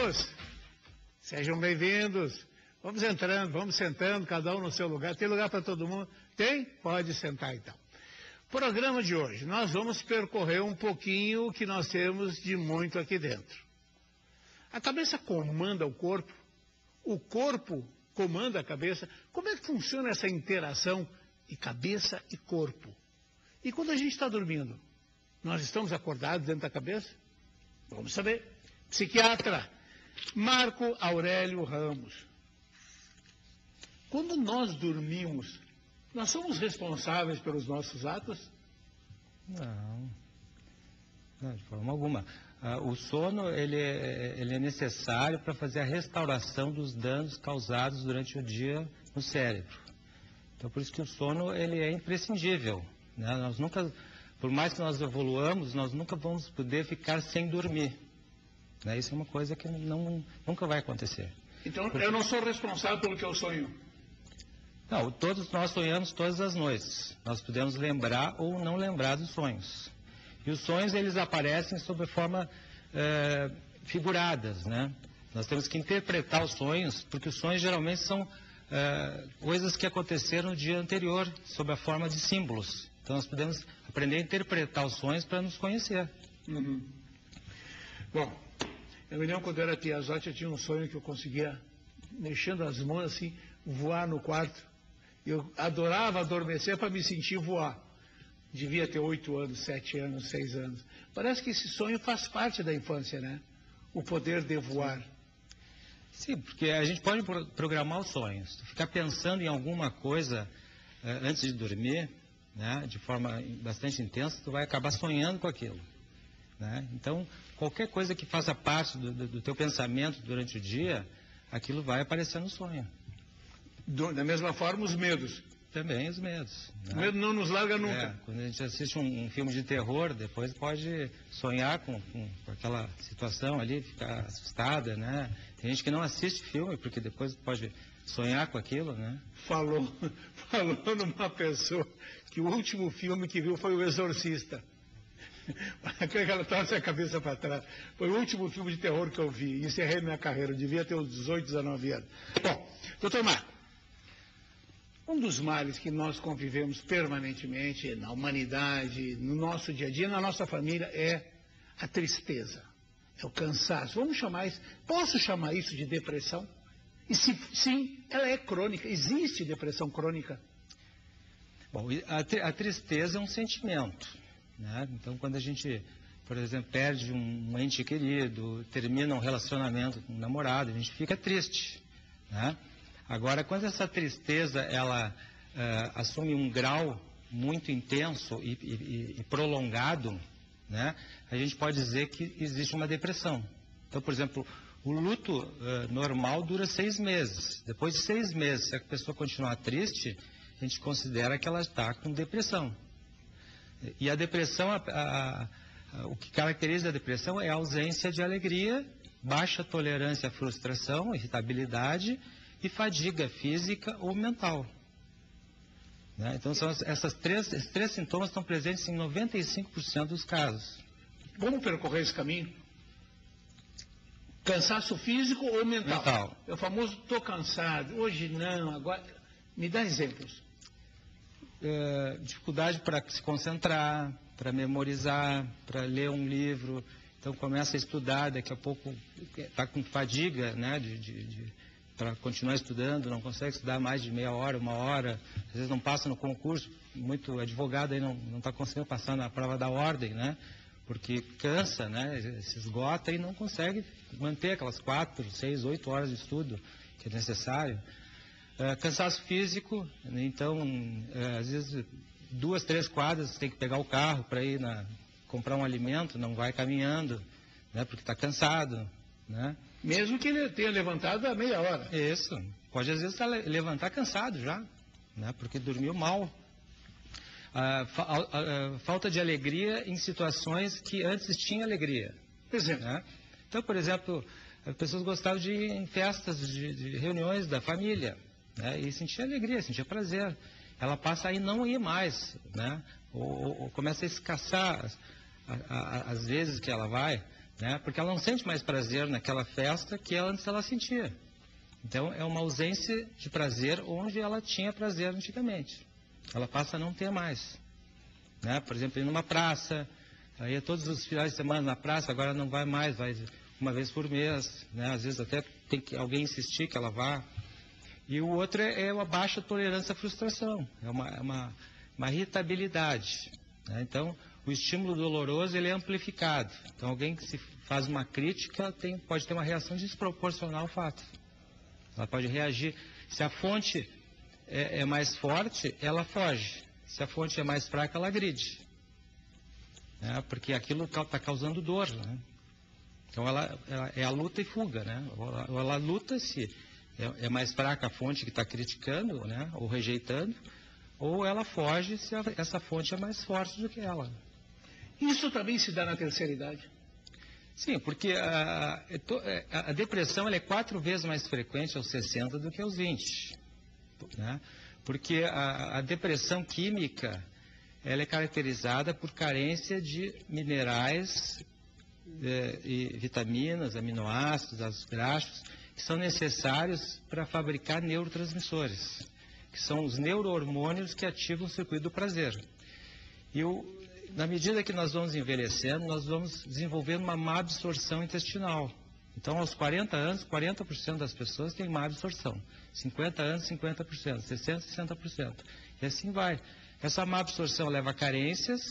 amigos, sejam bem-vindos. Vamos entrando, vamos sentando, cada um no seu lugar. Tem lugar para todo mundo? Tem? Pode sentar então. Programa de hoje, nós vamos percorrer um pouquinho o que nós temos de muito aqui dentro. A cabeça comanda o corpo comanda a cabeça. Como é que funciona essa interação de cabeça e corpo? E quando a gente está dormindo, nós estamos acordados dentro da cabeça? Vamos saber. Psiquiatra Marco Aurélio Ramos. Quando nós dormimos, nós somos responsáveis pelos nossos atos? Não, de forma alguma. O sono ele é necessário para fazer a restauração dos danos causados durante o dia no cérebro. Então, por isso que o sono ele é imprescindível, né? Nós nunca, por mais que nós evoluamos, nós nunca vamos poder ficar sem dormir, né? Isso é uma coisa que nunca vai acontecer. Então, eu não sou responsável pelo que eu sonho? Não, todos nós sonhamos todas as noites. Nós podemos lembrar ou não lembrar dos sonhos. E os sonhos, eles aparecem sob forma figuradas, né? Nós temos que interpretar os sonhos, porque os sonhos geralmente são coisas que aconteceram no dia anterior, sob a forma de símbolos. Então, nós podemos aprender a interpretar os sonhos para nos conhecer. Uhum. Bom, eu me lembro quando eu era piazote, eu tinha um sonho que eu conseguia, mexendo as mãos assim, voar no quarto. Eu adorava adormecer para me sentir voar. Devia ter 8 anos, 7 anos, 6 anos. Parece que esse sonho faz parte da infância, né? O poder de voar. Sim, porque a gente pode programar os sonhos. Ficar pensando em alguma coisa antes de dormir, né, de forma bastante intensa, tu vai acabar sonhando com aquilo, né? Então, qualquer coisa que faça parte do teu pensamento durante o dia, aquilo vai aparecer no sonho. Da mesma forma, os medos. Também os medos, né? O medo não nos larga nunca. Quando a gente assiste um filme de terror, depois pode sonhar com aquela situação ali, ficar assustada, né? Tem gente que não assiste filme, porque depois pode sonhar com aquilo, né? Falou numa pessoa que o último filme que viu foi O Exorcista. Ela torce a cabeça para trás. Foi o último filme de terror que eu vi. Encerrei minha carreira. Eu devia ter uns 18, 19 anos. Bom, doutor Marco, um dos males que nós convivemos permanentemente na humanidade, no nosso dia a dia, na nossa família, é a tristeza, é o cansaço. Vamos chamar isso, posso chamar isso de depressão? E se sim, ela é crônica. Existe depressão crônica? Bom, a tristeza é um sentimento, né? Então, quando a gente, por exemplo, perde um ente querido, termina um relacionamento com um namorado, a gente fica triste, né? Agora, quando essa tristeza ela assume um grau muito intenso e prolongado, né, a gente pode dizer que existe uma depressão. Então, por exemplo, o luto normal dura 6 meses. Depois de 6 meses, se a pessoa continuar triste, a gente considera que ela está com depressão. E a depressão, o que caracteriza a depressão é a ausência de alegria, baixa tolerância à frustração, irritabilidade e fadiga física ou mental, né? Então, esses três sintomas estão presentes em 95% dos casos. Como percorrer esse caminho? Cansaço físico ou mental? Mental. É o famoso estou cansado, hoje não, agora... Me dá exemplos. Dificuldade para se concentrar, para memorizar, para ler um livro. Então, começa a estudar, daqui a pouco está com fadiga, né, para continuar estudando, não consegue estudar mais de meia hora, 1 hora, às vezes não passa no concurso, muito advogado aí não está conseguindo passar na prova da ordem, né? Porque cansa, né? Se esgota e não consegue manter aquelas 4, 6, 8 horas de estudo que é necessário. Cansaço físico, então, às vezes 2, 3 quadras, tem que pegar o carro para ir comprar um alimento, não vai caminhando, né? Porque está cansado, né? Mesmo que ele tenha levantado há meia hora. Isso. Pode às vezes levantar cansado já, né? Porque dormiu mal. Falta de alegria em situações que antes tinha alegria. Exemplo. Né? Então, por exemplo, as pessoas gostavam de ir em festas, de reuniões da família, né? E sentia alegria, sentia prazer. Ela passa a não ir mais, né? Ou começa a escassar as vezes que ela vai. né? Porque ela não sente mais prazer naquela festa que antes ela sentia. Então, é uma ausência de prazer onde ela tinha prazer antigamente. Ela passa a não ter mais, né? Por exemplo, ir numa praça, aí todos os finais de semana na praça, agora não vai mais, vai uma vez por mês, né? Às vezes até tem que alguém insistir que ela vá. E o outro é uma baixa tolerância à frustração, é uma irritabilidade, né? Então, o estímulo doloroso ele é amplificado. Então, alguém que se faz uma crítica pode ter uma reação desproporcional ao fato. Ela pode reagir. Se a fonte é mais forte, ela foge. Se a fonte é mais fraca, ela agride, né? Porque aquilo está causando dor, né? Então, ela é a luta e fuga, né? Ou ela luta se é mais fraca a fonte que está criticando, né? Ou rejeitando, ou ela foge se essa fonte é mais forte do que ela. Isso também se dá na terceira idade? Sim, porque a depressão ela é 4 vezes mais frequente aos 60 do que aos 20. Né? Porque a depressão química ela é caracterizada por carência de minerais, e vitaminas, aminoácidos, ácidos graxos, que são necessários para fabricar neurotransmissores, que são os neurohormônios que ativam o circuito do prazer. E na medida que nós vamos envelhecendo, nós vamos desenvolvendo uma má absorção intestinal. Então, aos 40 anos, 40% das pessoas têm má absorção. 50 anos, 50%. 60%, 60%. E assim vai. Essa má absorção leva a carências,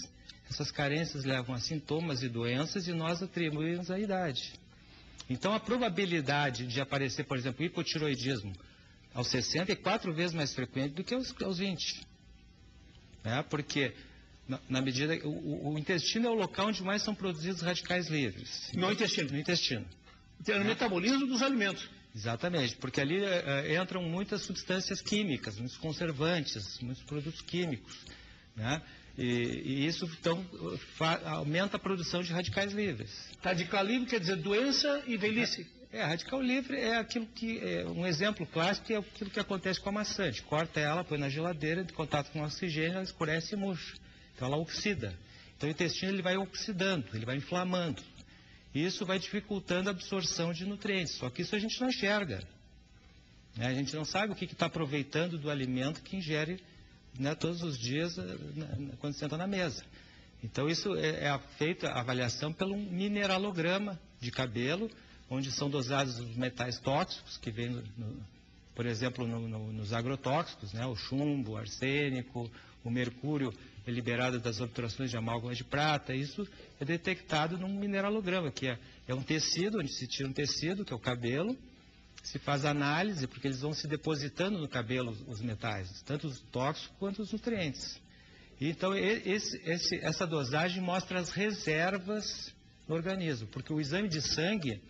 essas carências levam a sintomas e doenças e nós atribuímos a idade. Então, a probabilidade de aparecer, por exemplo, hipotiroidismo aos 60 é 4 vezes mais frequente do que aos 20. Né? Porque na medida o intestino é o local onde mais são produzidos radicais livres. No intestino? No intestino. No metabolismo dos alimentos. Exatamente, porque ali entram muitas substâncias químicas, muitos conservantes, muitos produtos químicos, né? E isso, então, aumenta a produção de radicais livres. Radical livre quer dizer doença e velhice. Radical livre é aquilo que, um exemplo clássico é aquilo que acontece com a maçã. A gente corta ela, põe na geladeira, de contato com o oxigênio, ela escurece e murcha. Então ela oxida. Então o intestino ele vai oxidando, ele vai inflamando. E isso vai dificultando a absorção de nutrientes. Só que isso a gente não enxerga, né? A gente não sabe o que está aproveitando do alimento que ingere, né, todos os dias quando senta na mesa. Então isso é feita a avaliação pelo mineralograma de cabelo, onde são dosados os metais tóxicos que vêm, por exemplo, nos agrotóxicos, né, o chumbo, o arsênico, o mercúrio é liberado das obturações de amálgama de prata. Isso é detectado num mineralograma, que é um tecido, onde se tira um tecido, que é o cabelo, se faz análise, porque eles vão se depositando no cabelo os metais, tanto os tóxicos quanto os nutrientes. E então, essa dosagem mostra as reservas no organismo, porque o exame de sangue,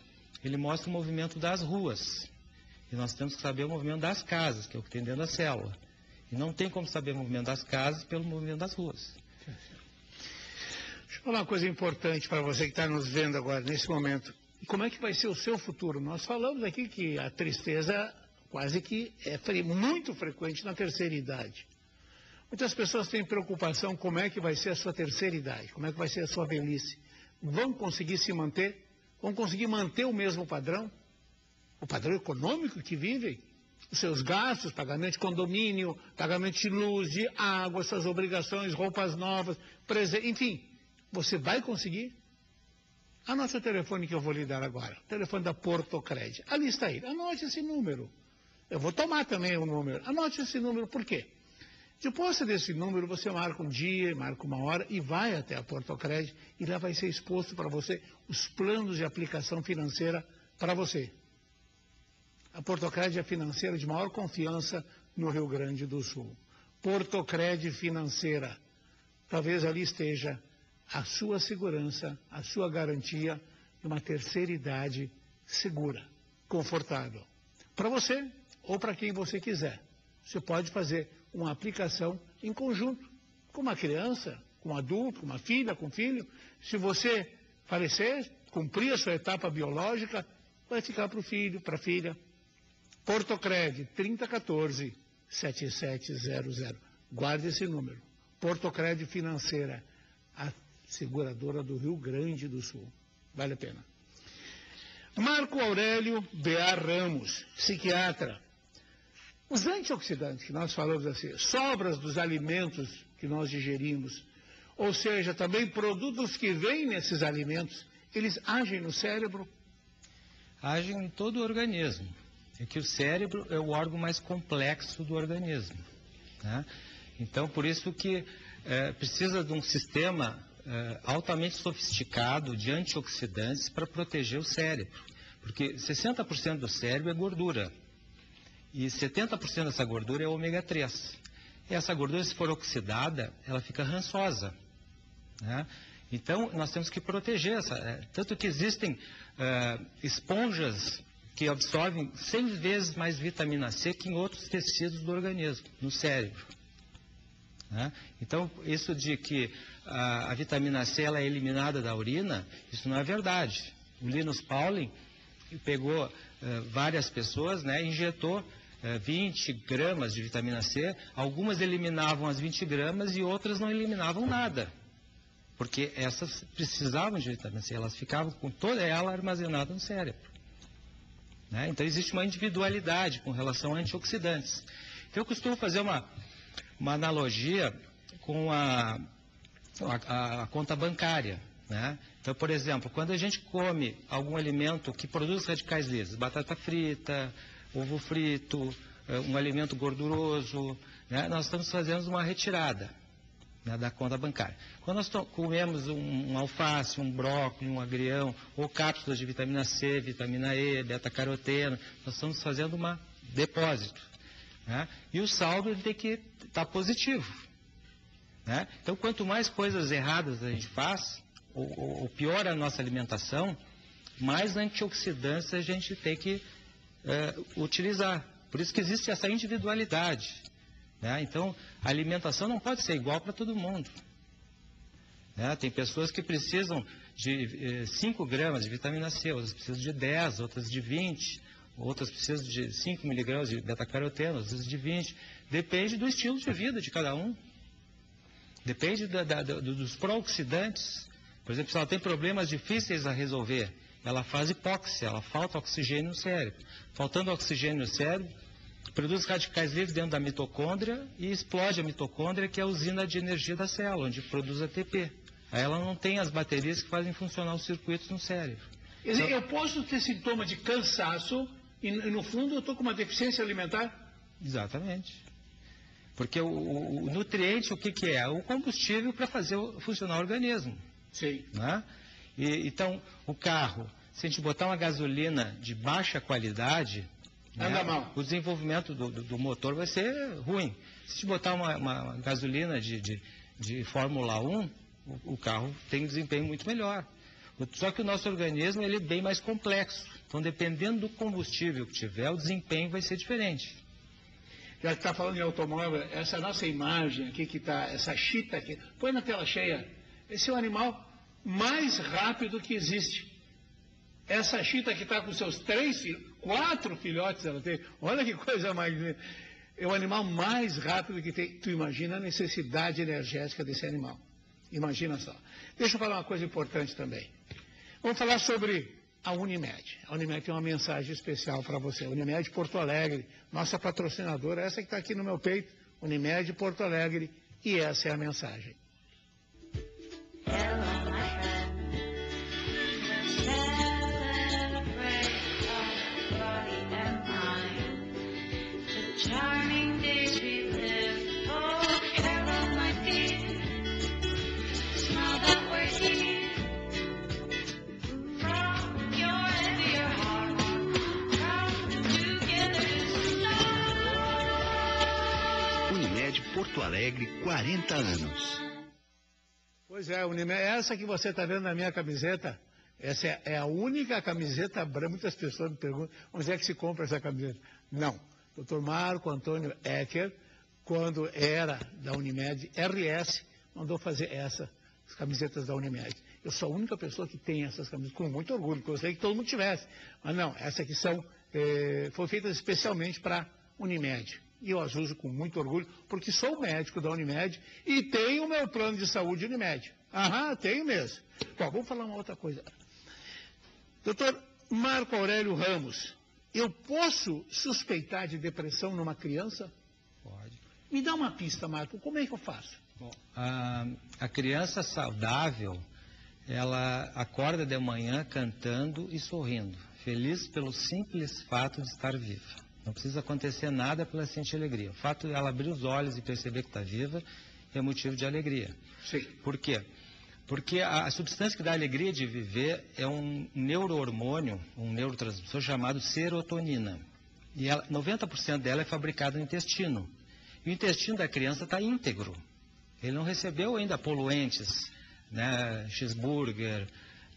ele mostra o movimento das ruas. E nós temos que saber o movimento das casas, que é o que tem dentro da célula. E não tem como saber o movimento das casas pelo movimento das ruas. Deixa eu falar uma coisa importante para você que está nos vendo agora, nesse momento. Como é que vai ser o seu futuro? Nós falamos aqui que a tristeza quase que é muito frequente na terceira idade. Muitas pessoas têm preocupação como é que vai ser a sua terceira idade, como é que vai ser a sua velhice. Vão conseguir se manter? Vão conseguir manter o mesmo padrão? O padrão econômico que vivem? Os seus gastos, pagamento de condomínio, pagamento de luz, de água, suas obrigações, roupas novas, enfim, você vai conseguir? Anote o telefone que eu vou lhe dar agora, o telefone da Portocred. Ali está ele, anote esse número. Eu vou tomar também o número. Anote esse número, por quê? Depois desse número, você marca um dia, marca uma hora e vai até a Portocred e lá vai ser exposto para você os planos de aplicação financeira para você. A Portocred é a financeira de maior confiança no Rio Grande do Sul. Portocred Financeira. Talvez ali esteja a sua segurança, a sua garantia de uma terceira idade segura, confortável. Para você ou para quem você quiser. Você pode fazer uma aplicação em conjunto, com uma criança, com um adulto, com uma filha, com um filho. Se você falecer, cumprir a sua etapa biológica, vai ficar para o filho, para a filha. Portocred, 3014-7700. Guarde esse número. Portocred Financeira, a seguradora do Rio Grande do Sul. Vale a pena. Marco Aurélio B.A. Ramos, psiquiatra. Os antioxidantes que nós falamos assim, sobras dos alimentos que nós digerimos, ou seja, também produtos que vêm nesses alimentos, eles agem no cérebro? Agem em todo o organismo. É que o cérebro é o órgão mais complexo do organismo, né? Então, por isso que precisa de um sistema altamente sofisticado de antioxidantes para proteger o cérebro. Porque 60% do cérebro é gordura. E 70% dessa gordura é ômega 3. E essa gordura, se for oxidada, ela fica rançosa, né? Então, nós temos que proteger essa. Tanto que existem esponjas que absorvem 100 vezes mais vitamina C que em outros tecidos do organismo, no cérebro, né? Então, isso de que a vitamina C ela é eliminada da urina, isso não é verdade. O Linus Pauling pegou várias pessoas, né, injetou 20 gramas de vitamina C, algumas eliminavam as 20 gramas e outras não eliminavam nada, porque essas precisavam de vitamina C, elas ficavam com toda ela armazenada no cérebro, né? Então existe uma individualidade com relação a antioxidantes. Então, eu costumo fazer uma analogia com a conta bancária, né? Então, por exemplo, quando a gente come algum alimento que produz radicais livres, batata frita, ovo frito, um alimento gorduroso, né, nós estamos fazendo uma retirada, né, da conta bancária. Quando nós comemos um alface, um brócolis, um agrião, ou cápsulas de vitamina C, vitamina E, beta-caroteno, nós estamos fazendo um depósito, né? E o saldo ele tem que estar positivo, né? Então, quanto mais coisas erradas a gente faz, ou piora a nossa alimentação, mais antioxidantes a gente tem que utilizar. Por isso que existe essa individualidade, né? Então, a alimentação não pode ser igual para todo mundo, né? Tem pessoas que precisam de 5 gramas de vitamina C, outras precisam de 10, outras de 20, outras precisam de 5 miligramas de beta-caroteno, outras de 20. Depende do estilo de vida de cada um. Depende dos pró-oxidantes. Por exemplo, se ela tem problemas difíceis a resolver, ela faz hipóxia, ela falta oxigênio no cérebro. Faltando oxigênio no cérebro, produz radicais livres dentro da mitocôndria e explode a mitocôndria, que é a usina de energia da célula, onde produz ATP. Aí ela não tem as baterias que fazem funcionar os circuitos no cérebro. Quer dizer, eu posso ter sintoma de cansaço e no fundo eu estou com uma deficiência alimentar? Exatamente. Porque o nutriente, o que é? O combustível para fazer funcionar o organismo. Sim. Né? Então, o carro, se a gente botar uma gasolina de baixa qualidade, anda mal. O desenvolvimento do motor vai ser ruim. Se a gente botar uma gasolina de Fórmula 1, o carro tem um desempenho muito melhor. Só que o nosso organismo ele é bem mais complexo. Então, dependendo do combustível que tiver, o desempenho vai ser diferente. Já que está falando em automóvel, essa nossa imagem aqui que está, essa chita aqui, põe na tela cheia. Esse é o animal mais rápido que existe. Essa chita que está com seus 4 filhotes, ela tem. Olha que coisa mais. É o animal mais rápido que tem. Tu imagina a necessidade energética desse animal. Imagina só. Deixa eu falar uma coisa importante também. Vamos falar sobre a Unimed. A Unimed tem uma mensagem especial para você. A Unimed Porto Alegre, nossa patrocinadora, essa que está aqui no meu peito, Unimed Porto Alegre, e essa é a mensagem. Hello, my friend. Celebrate our body and mind. The charming days we live. Oh, hello, my dear. Smile that we're here. From your head to your heart. Come together to start. Unimed Porto Alegre, 40 anos. Pois é, Unimed, essa que você está vendo na minha camiseta, essa é a única camiseta branca. Muitas pessoas me perguntam, onde é que se compra essa camiseta? Não. Dr. Marco Antônio Ecker, quando era da Unimed RS, mandou fazer essas camisetas da Unimed. Eu sou a única pessoa que tem essas camisetas, com muito orgulho, porque eu sei que todo mundo tivesse. Mas não, essas aqui foram feitas especialmente para Unimed. E eu as uso com muito orgulho, porque sou médico da Unimed e tenho o meu plano de saúde Unimed. Aham, tenho mesmo. Bom, vamos falar uma outra coisa. Doutor Marco Aurélio Ramos, eu posso suspeitar de depressão numa criança? Pode. Me dá uma pista, Marco, como é que eu faço? Bom, a criança saudável, ela acorda de manhã cantando e sorrindo, feliz pelo simples fato de estar viva. Não precisa acontecer nada para ela sentir alegria. O fato de ela abrir os olhos e perceber que está viva é motivo de alegria. Sim. Por quê? Porque a substância que dá alegria de viver é um neurohormônio, um neurotransmissor chamado serotonina. E 90% dela é fabricada no intestino. E o intestino da criança está íntegro. Ele não recebeu ainda poluentes, né? Cheeseburger,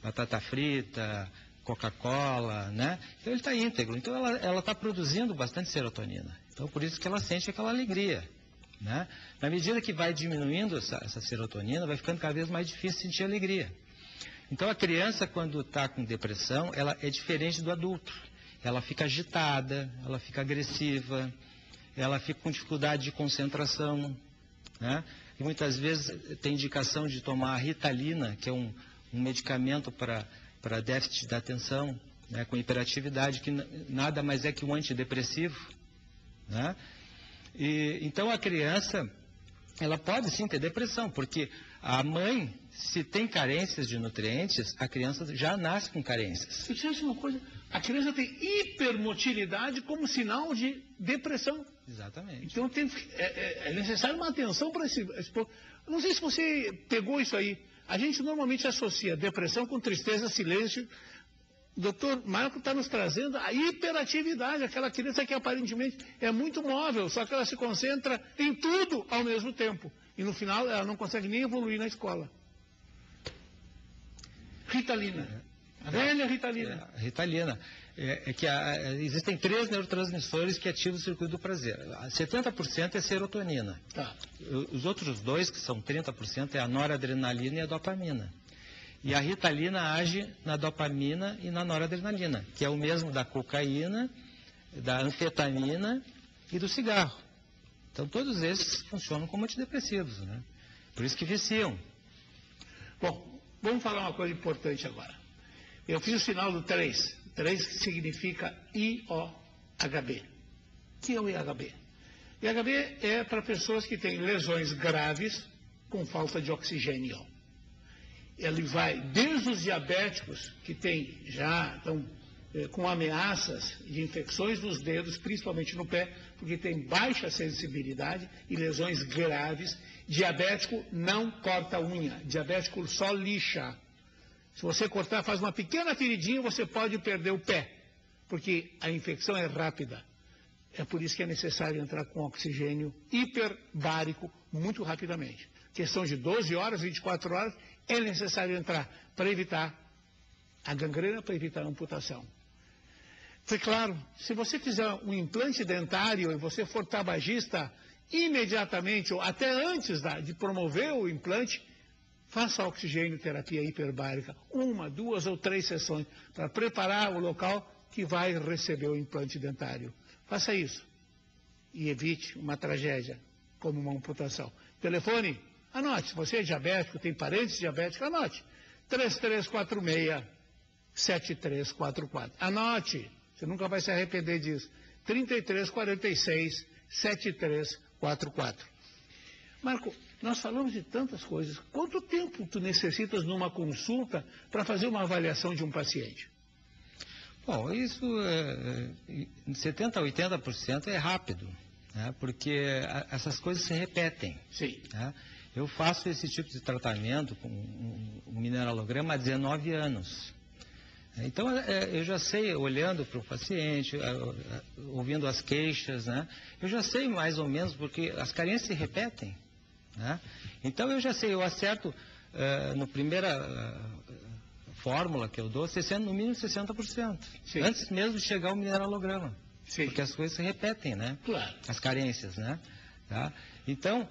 batata frita, Coca-Cola, né? Então ele está íntegro. Então ela está produzindo bastante serotonina. Então por isso que ela sente aquela alegria, né? Na medida que vai diminuindo essa serotonina, vai ficando cada vez mais difícil sentir alegria. Então a criança, quando está com depressão, ela é diferente do adulto. Ela fica agitada, ela fica agressiva, ela fica com dificuldade de concentração, né? E muitas vezes tem indicação de tomar a Ritalina, que é um medicamento para déficit da atenção, né? Com hiperatividade, que nada mais é que um antidepressivo, né? E então a criança, ela pode sim ter depressão, porque a mãe, se tem carências de nutrientes, a criança já nasce com carências. Eu disse uma coisa, a criança tem hipermotilidade como sinal de depressão. Exatamente. Então é necessário uma atenção para esse ponto. Não sei se você pegou isso aí. A gente normalmente associa depressão com tristeza, silêncio. O doutor Marco está nos trazendo a hiperatividade, aquela criança que aparentemente é muito móvel, só que ela se concentra em tudo ao mesmo tempo. E no final ela não consegue nem evoluir na escola. Ritalina. A velha Ritalina. Ritalina. Existem 3 neurotransmissores que ativam o circuito do prazer. 70% é serotonina. Tá. Os outros 2, que são 30%, é a noradrenalina e a dopamina. E a Ritalina age na dopamina e na noradrenalina, que é o mesmo da cocaína, da anfetamina e do cigarro. Então todos esses funcionam como antidepressivos, né? Por isso que viciam. Bom, vamos falar uma coisa importante agora. Eu fiz o sinal do 3. 3 significa IOHB. O que é o IOHB? IOHB é para pessoas que têm lesões graves com falta de oxigênio. Ele vai desde os diabéticos que estão com ameaças de infecções nos dedos, principalmente no pé, porque tem baixa sensibilidade e lesões graves. Diabético não corta unha, diabético só lixa. Se você cortar, faz uma pequena feridinha, você pode perder o pé, porque a infecção é rápida. É por isso que é necessário entrar com oxigênio hiperbárico muito rapidamente. Questão de 12 horas, 24 horas, é necessário entrar para evitar a gangrena, para evitar a amputação. Foi claro, se você fizer um implante dentário e você for tabagista, imediatamente, ou até antes de promover o implante, faça a oxigênio terapia hiperbárica, 1, 2 ou 3 sessões, para preparar o local que vai receber o implante dentário. Faça isso e evite uma tragédia, como uma amputação. Telefone, anote, se você é diabético, tem parentes diabéticos, anote, 3346-7344. Anote, você nunca vai se arrepender disso. 3346-7344. Marco, nós falamos de tantas coisas. Quanto tempo tu necessitas numa consulta para fazer uma avaliação de um paciente? Bom, isso, 70% a 80% é rápido, né? Porque essas coisas se repetem. Sim. Né? Eu faço esse tipo de tratamento com um mineralograma há 19 anos. Então, eu já sei, olhando para o paciente, ouvindo as queixas, né? Eu já sei mais ou menos, porque as carências se repetem. Né? Então, eu já sei, eu acerto na primeira fórmula que eu dou, no mínimo 60%. Sim. Antes mesmo de chegar ao mineralograma. Sim. Porque as coisas se repetem, né? Claro. As carências, né? Tá? Então,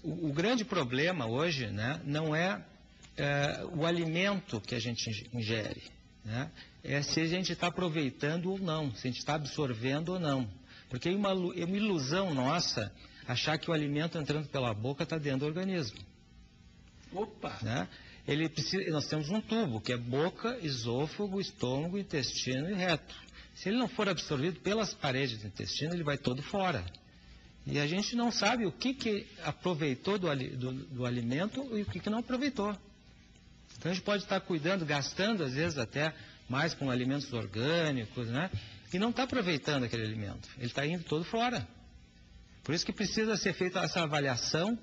o grande problema hoje, né, não é o alimento que a gente ingere, né? É se a gente está aproveitando ou não, se a gente está absorvendo ou não. Porque é uma ilusão nossa achar que o alimento entrando pela boca está dentro do organismo. Opa! Né? nós temos um tubo, que é boca, esôfago, estômago, intestino e reto. Se ele não for absorvido pelas paredes do intestino, ele vai todo fora. E a gente não sabe o que aproveitou do alimento e o que não aproveitou. Então a gente pode estar cuidando, gastando às vezes até mais com alimentos orgânicos, né? E não está aproveitando aquele alimento. Ele está indo todo fora. Por isso que precisa ser feita essa avaliação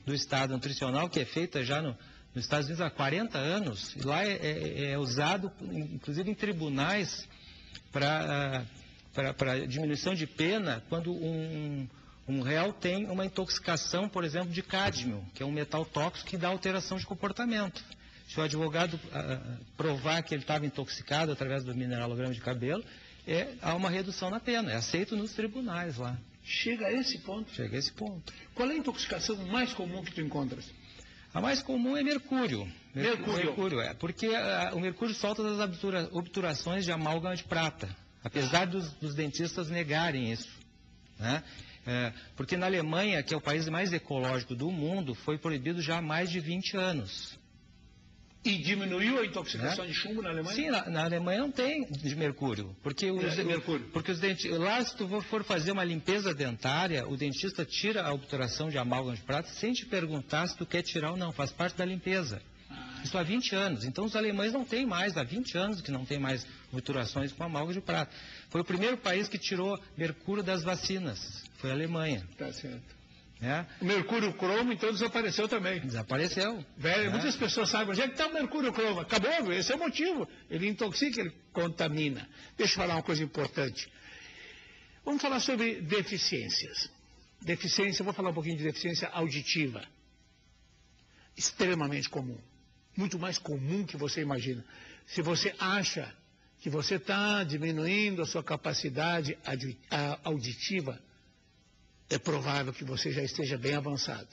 do estado nutricional, que é feita já nos Estados Unidos há 40 anos. E lá é usado, inclusive em tribunais, para diminuição de pena, quando um réu tem uma intoxicação, por exemplo, de cádmio, que é um metal tóxico que dá alteração de comportamento. Se o advogado provar que ele estava intoxicado através do mineralograma de cabelo, há uma redução na pena. É aceito nos tribunais lá. Chega a esse ponto? Chega a esse ponto. Qual é a intoxicação mais comum que tu encontras? A mais comum é mercúrio. Mercúrio, porque o mercúrio solta das obturações de amálgama de prata, apesar dos dentistas negarem isso, né? Porque na Alemanha, que é o país mais ecológico do mundo, foi proibido já há mais de 20 anos. E diminuiu a intoxicação de chumbo na Alemanha? Sim, na Alemanha não tem de mercúrio. Porque os dentistas, lá, se tu for fazer uma limpeza dentária, o dentista tira a obturação de amálgama de prata sem te perguntar se tu quer tirar ou não. Faz parte da limpeza. Isso há 20 anos. Então os alemães não têm mais, há 20 anos que não tem mais obturações com amálgama de prata. Foi o primeiro país que tirou mercúrio das vacinas. Foi a Alemanha. Tá certo. O mercúrio cromo, então, desapareceu também. Desapareceu. Muitas pessoas sabem, onde é que está o mercúrio cromo? Acabou, esse é o motivo. Ele intoxica, ele contamina. Deixa eu falar uma coisa importante. Vamos falar sobre deficiências. Vou falar um pouquinho de deficiência auditiva. Extremamente comum. Muito mais comum que você imagina. Se você acha que você está diminuindo a sua capacidade auditiva, é provável que você já esteja bem avançado.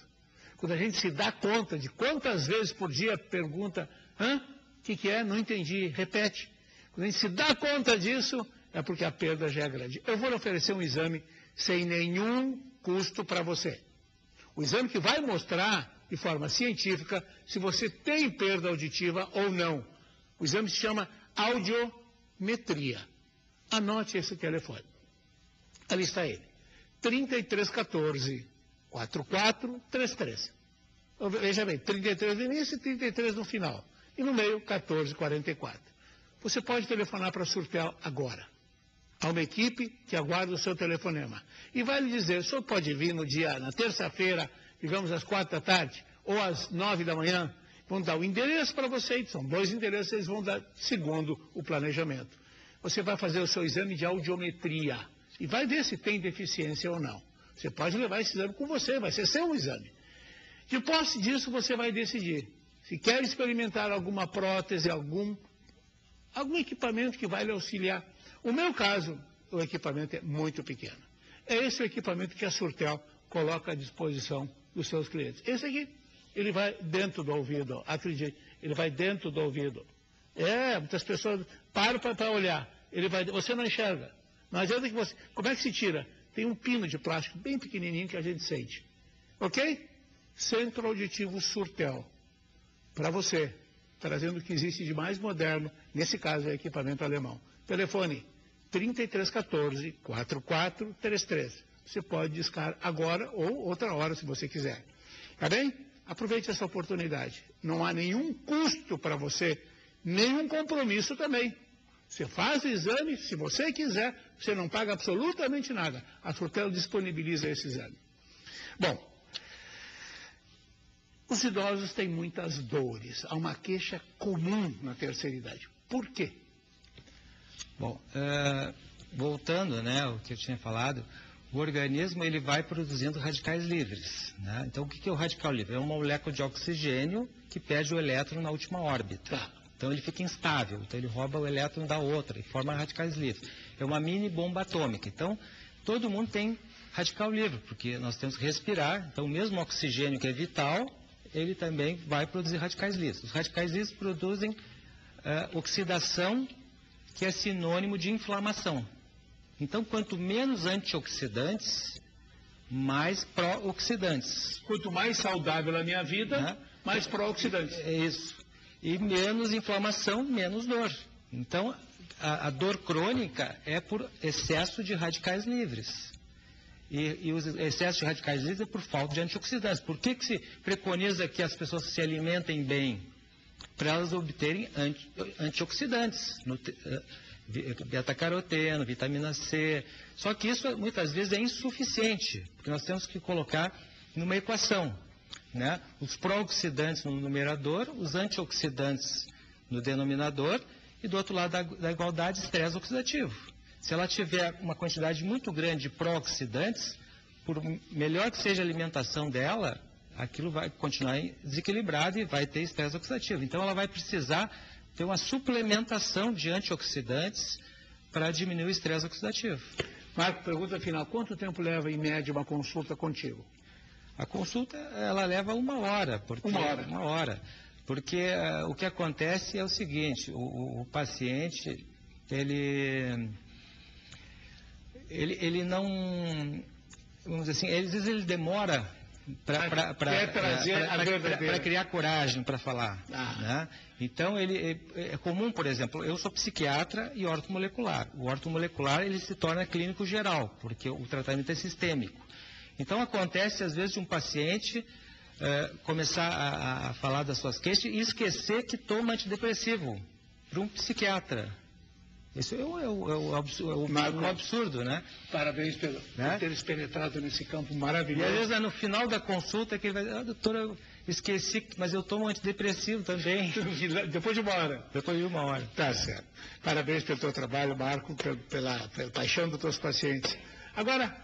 Quando a gente se dá conta de quantas vezes por dia pergunta, o que é? Não entendi, repete. Quando a gente se dá conta disso, é porque a perda já é grande. Eu vou lhe oferecer um exame sem nenhum custo para você. O exame que vai mostrar de forma científica se você tem perda auditiva ou não. O exame se chama audiometria. Anote esse telefone. Ali está ele. 3314 4433. Veja bem, 33 no início e 33 no final. E no meio, 1444. Você pode telefonar para a Surtel agora. Há uma equipe que aguarda o seu telefonema. E vai lhe dizer, o senhor pode vir na terça-feira, digamos às 4 da tarde, ou às 9 da manhã. Vão dar o endereço para você, são 2 endereços, eles vão dar segundo o planejamento. Você vai fazer o seu exame de audiometria. E vai ver se tem deficiência ou não. Você pode levar esse exame com você, vai ser seu exame. De posse disso, você vai decidir se quer experimentar alguma prótese, algum equipamento que vai lhe auxiliar. O meu caso, o equipamento é muito pequeno. É esse o equipamento que a Surtel coloca à disposição dos seus clientes. Esse aqui, ele vai dentro do ouvido, acredite, ele vai dentro do ouvido. Muitas pessoas param para olhar, você não enxerga. Não adianta que você... Como é que se tira? Tem um pino de plástico bem pequenininho que a gente sente. Ok? Centro Auditivo Surtel. Para você. Trazendo o que existe de mais moderno. Nesse caso é equipamento alemão. Telefone 3314 4433. Você pode discar agora ou outra hora se você quiser. Tá bem? Aproveite essa oportunidade. Não há nenhum custo para você. Nenhum compromisso também. Você faz o exame, se você quiser, você não paga absolutamente nada. A Surtel disponibiliza esse exame. Bom, os idosos têm muitas dores. Há uma queixa comum na terceira idade. Por quê? Bom, voltando, né, ao que eu tinha falado, o organismo ele vai produzindo radicais livres, né? Então, o que é o radical livre? É uma molécula de oxigênio que perde o elétron na última órbita. Tá. Então ele fica instável, então ele rouba o elétron da outra e forma radicais livres. É uma mini bomba atômica. Então, todo mundo tem radical livre, porque nós temos que respirar. Então, o mesmo oxigênio que é vital, ele também vai produzir radicais livres. Os radicais livres produzem oxidação, que é sinônimo de inflamação. Então, quanto menos antioxidantes, mais pró-oxidantes. Quanto mais saudável a minha vida, mais pró-oxidantes. É isso. E menos inflamação, menos dor. Então, a dor crônica é por excesso de radicais livres. E os excessos de radicais livres é por falta de antioxidantes. Por que se preconiza que as pessoas se alimentem bem? Para elas obterem antioxidantes, beta-caroteno, vitamina C. Só que isso muitas vezes é insuficiente, porque nós temos que colocar numa equação, né? Os pró-oxidantes no numerador, os antioxidantes no denominador e do outro lado da igualdade, estresse oxidativo. Se ela tiver uma quantidade muito grande de pró-oxidantes, por melhor que seja a alimentação dela, aquilo vai continuar desequilibrado e vai ter estresse oxidativo. Então, ela vai precisar ter uma suplementação de antioxidantes para diminuir o estresse oxidativo. Marco, pergunta final. Quanto tempo leva, em média, uma consulta contigo? A consulta, ela leva 1 hora. Porque, 1 hora? 1 hora. Porque o que acontece é o seguinte, o paciente, ele não, vamos dizer assim, às vezes ele demora para criar coragem para falar. Né? Então, é comum, por exemplo, eu sou psiquiatra e ortomolecular. O ortomolecular, ele se torna clínico geral, porque o tratamento é sistêmico. Então, acontece, às vezes, de um paciente começar a falar das suas queixas e esquecer que toma antidepressivo para um psiquiatra. Isso é um absurdo, né? Parabéns por teres penetrado nesse campo E maravilhoso. às vezes é no final da consulta que ele vai dizer, doutora, eu esqueci, mas eu tomo antidepressivo também. Depois de 1 hora. Depois de 1 hora. Tá certo. Parabéns pelo teu trabalho, Marco, pela paixão dos teus pacientes. Agora,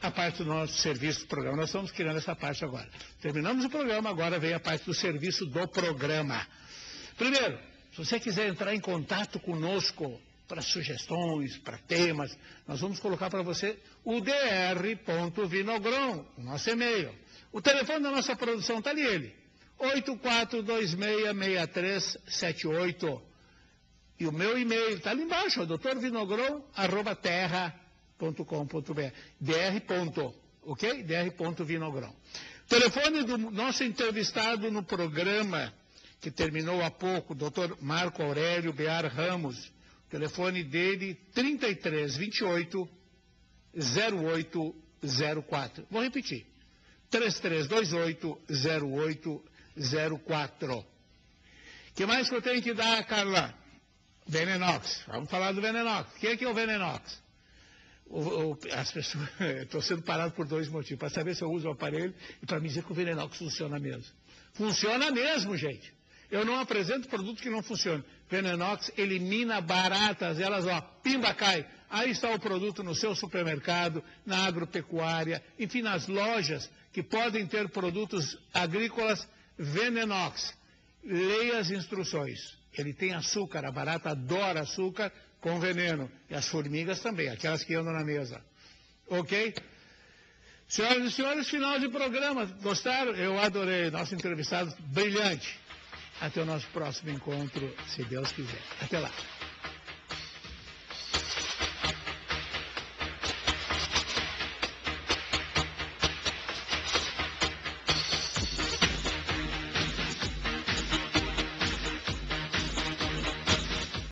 a parte do nosso serviço do programa. Nós estamos criando essa parte agora. Terminamos o programa, agora vem a parte do serviço do programa. Primeiro, se você quiser entrar em contato conosco para sugestões, para temas, nós vamos colocar para você o dr.vinogron, o nosso e-mail. O telefone da nossa produção está ali, ele. 84266378. E o meu e-mail está ali embaixo, é drvinogron@terra.com.br. dr. Ok? dr.vinogron. Telefone do nosso entrevistado no programa, que terminou há pouco, Dr. Marco Aurélio Bear Ramos. O telefone dele, 3328 0804. Vou repetir. 3328 0804. O que mais que eu tenho que dar, Carla? Venenox. Vamos falar do Venenox. O que é o Venenox? As pessoas... Estou sendo parado por 2 motivos. Para saber se eu uso o aparelho e para me dizer que o Venenox funciona mesmo. Funciona mesmo, gente. Eu não apresento produto que não funciona. Venenox elimina baratas, elas, pimba, cai. Aí está o produto no seu supermercado, na agropecuária, enfim, nas lojas que podem ter produtos agrícolas Venenox. Leia as instruções. Ele tem açúcar, a barata adora açúcar com veneno. E as formigas também, aquelas que andam na mesa. Ok? Senhoras e senhores, final de programa. Gostaram? Eu adorei. Nosso entrevistado brilhante. Até o nosso próximo encontro, se Deus quiser. Até lá.